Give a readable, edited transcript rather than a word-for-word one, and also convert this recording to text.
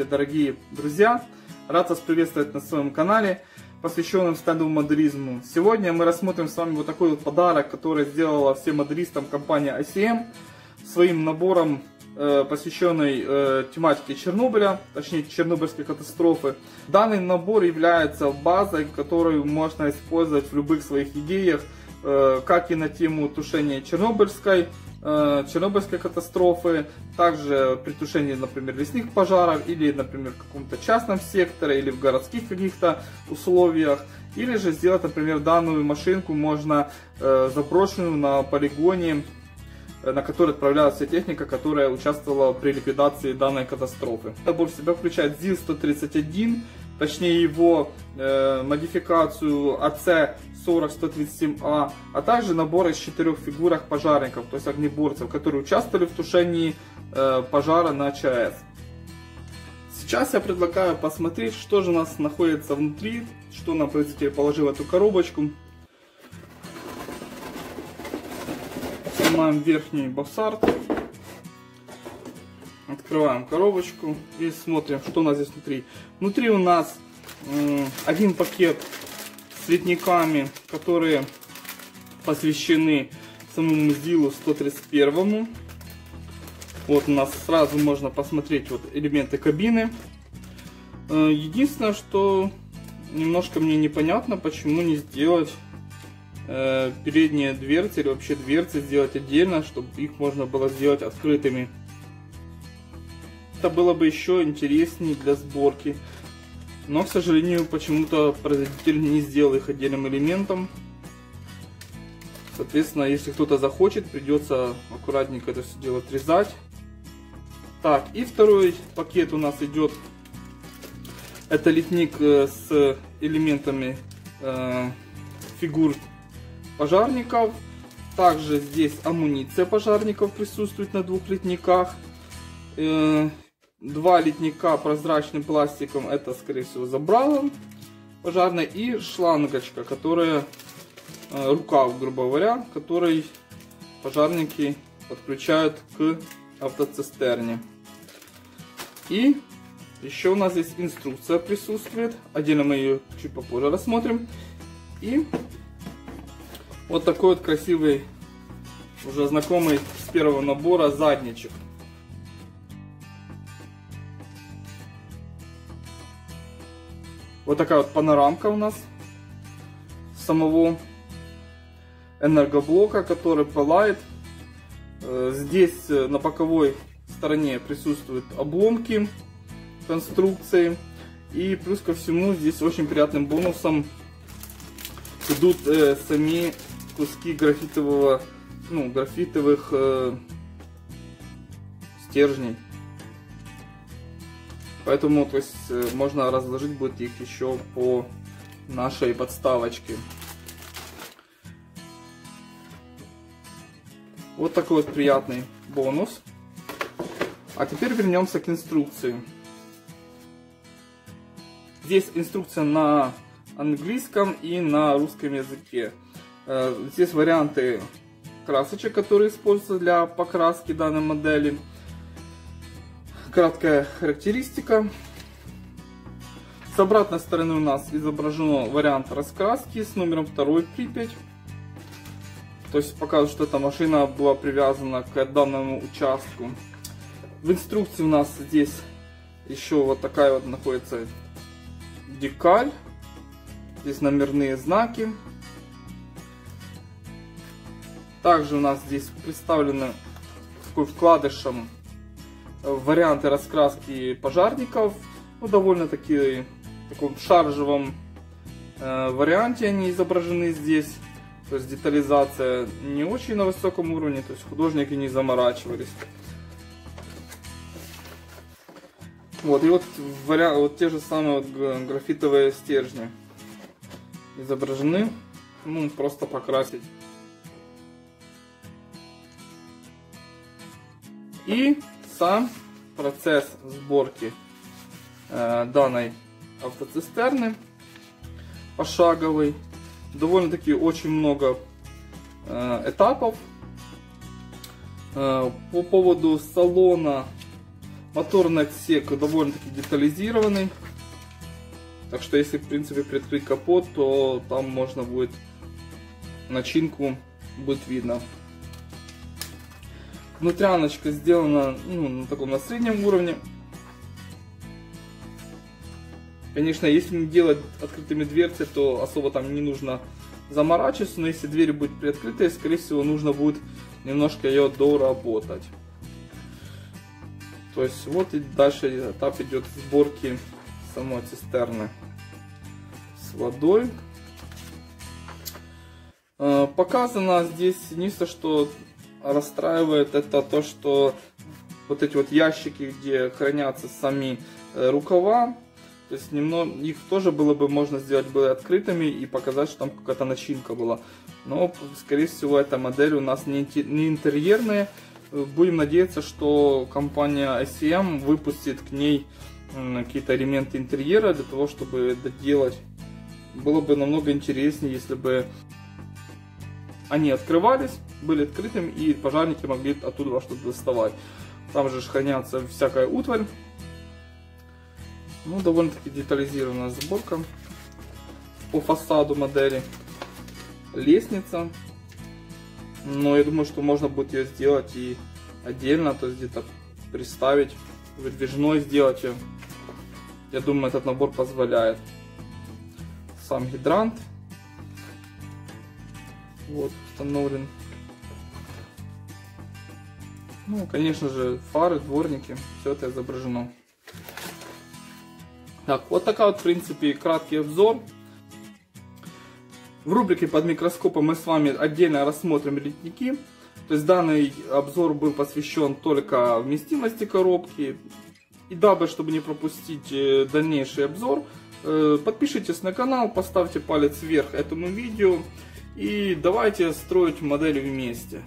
дорогие друзья! Рад вас приветствовать на своем канале, посвященном стендовому моделизму. Сегодня мы рассмотрим с вами вот такой вот подарок, который сделала всем моделистам компания ICM своим набором, посвященной тематике Чернобыля, точнее Чернобыльской катастрофы. Данный набор является базой, которую можно использовать в любых своих идеях, как и на тему тушения Чернобыльской катастрофы, также при тушении, например, лесных пожаров, или, например, в каком-то частном секторе, или в городских каких-то условиях, или же сделать, например, данную машинку можно заброшенную на полигоне, на который отправлялась вся техника, которая участвовала при ликвидации данной катастрофы. Набор в себя включает ЗИЛ-131, точнее его модификацию АЦ-40-137А, а также набор из 4 фигурок пожарников, то есть огнеборцев, которые участвовали в тушении пожара на ЧАЭС. Сейчас я предлагаю посмотреть, что же у нас находится внутри, что нам производитель положил в эту коробочку. Снимаем верхний боксарт, открываем коробочку и смотрим, что у нас здесь внутри. Внутри у нас один пакет с цветниками, которые посвящены самому ЗИЛу 131. Вот у нас сразу можно посмотреть вот элементы кабины. Единственное, что немножко мне непонятно, почему не сделать передние дверцы или вообще дверцы сделать отдельно, чтобы их можно было сделать открытыми. Это было бы еще интереснее для сборки, но, к сожалению, почему-то производитель не сделал их отдельным элементом. Соответственно, если кто-то захочет, придется аккуратненько это все дело отрезать. Так, и второй пакет у нас идет. Это литник с элементами фигур пожарников. Также здесь амуниция пожарников присутствует на 2 литниках. 2 литника прозрачным пластиком, это скорее всего забрало пожарная, и шлангочка, которая рукав, грубо говоря, который пожарники подключают к автоцистерне. И еще у нас здесь инструкция присутствует, отдельно мы ее чуть попозже рассмотрим. И вот такой вот красивый, уже знакомый с первого набора задничек. Вот такая вот панорамка у нас самого энергоблока, который пылает. Здесь на боковой стороне присутствуют обломки конструкции. И плюс ко всему здесь очень приятным бонусом идут сами куски графитовых стержней. Поэтому, то есть, можно разложить будет их еще по нашей подставочке. Вот такой вот приятный бонус. А теперь вернемся к инструкции. Здесь инструкция на английском и на русском языке. Здесь варианты красочек, которые используются для покраски данной модели. Краткая характеристика. С обратной стороны у нас изображен вариант раскраски с номером 2 Припять. То есть показывает, что эта машина была привязана к данному участку. В инструкции у нас здесь еще вот такая вот находится декаль. Здесь номерные знаки. Также у нас здесь представлены такой вкладышем варианты раскраски пожарников. Ну, довольно-таки в таком шаржевом варианте они изображены здесь. То есть детализация не очень на высоком уровне, то есть художники не заморачивались. Вот, и вот те же самые вот графитовые стержни изображены. Ну, просто покрасить. И сам процесс сборки данной автоцистерны пошаговый. Довольно-таки очень много этапов. По поводу салона Моторный отсек довольно-таки детализированный. Так что если, в принципе, приоткрыть капот, то там можно будет начинку будет видно. Внутряночка сделана на таком на среднем уровне. Конечно, если не делать открытыми дверцы, то особо там не нужно заморачиваться, но если дверь будет приоткрытая, скорее всего, нужно будет немножко ее доработать. То есть вот и дальше этап идет сборки самой цистерны с водой. Показано здесь, единственное, что расстраивает, это то, что вот эти вот ящики, где хранятся сами рукава, то есть их тоже было бы можно сделать открытыми и показать, что там какая-то начинка была. Но, скорее всего, эта модель у нас не интерьерная. Будем надеяться, что компания ICM выпустит к ней какие-то элементы интерьера для того, чтобы доделать. Было бы намного интереснее, если бы они открывались, были открытыми и пожарники могли оттуда что-то доставать. Там же хранятся всякая утварь. Ну, довольно-таки детализированная сборка по фасаду модели. Лестница. Но я думаю, что можно будет ее сделать и отдельно, то есть где-то приставить, выдвижной сделать ее. Я думаю, этот набор позволяет. Сам гидрант. Вот, установлен. Ну, конечно же, фары, дворники, все это изображено. Так, вот такая вот, в принципе, краткий обзор. В рубрике «Под микроскопом» мы с вами отдельно рассмотрим литники. То есть данный обзор был посвящен только вместимости коробки. И дабы, чтобы не пропустить дальнейший обзор, подпишитесь на канал, поставьте палец вверх этому видео. И давайте строить модели вместе.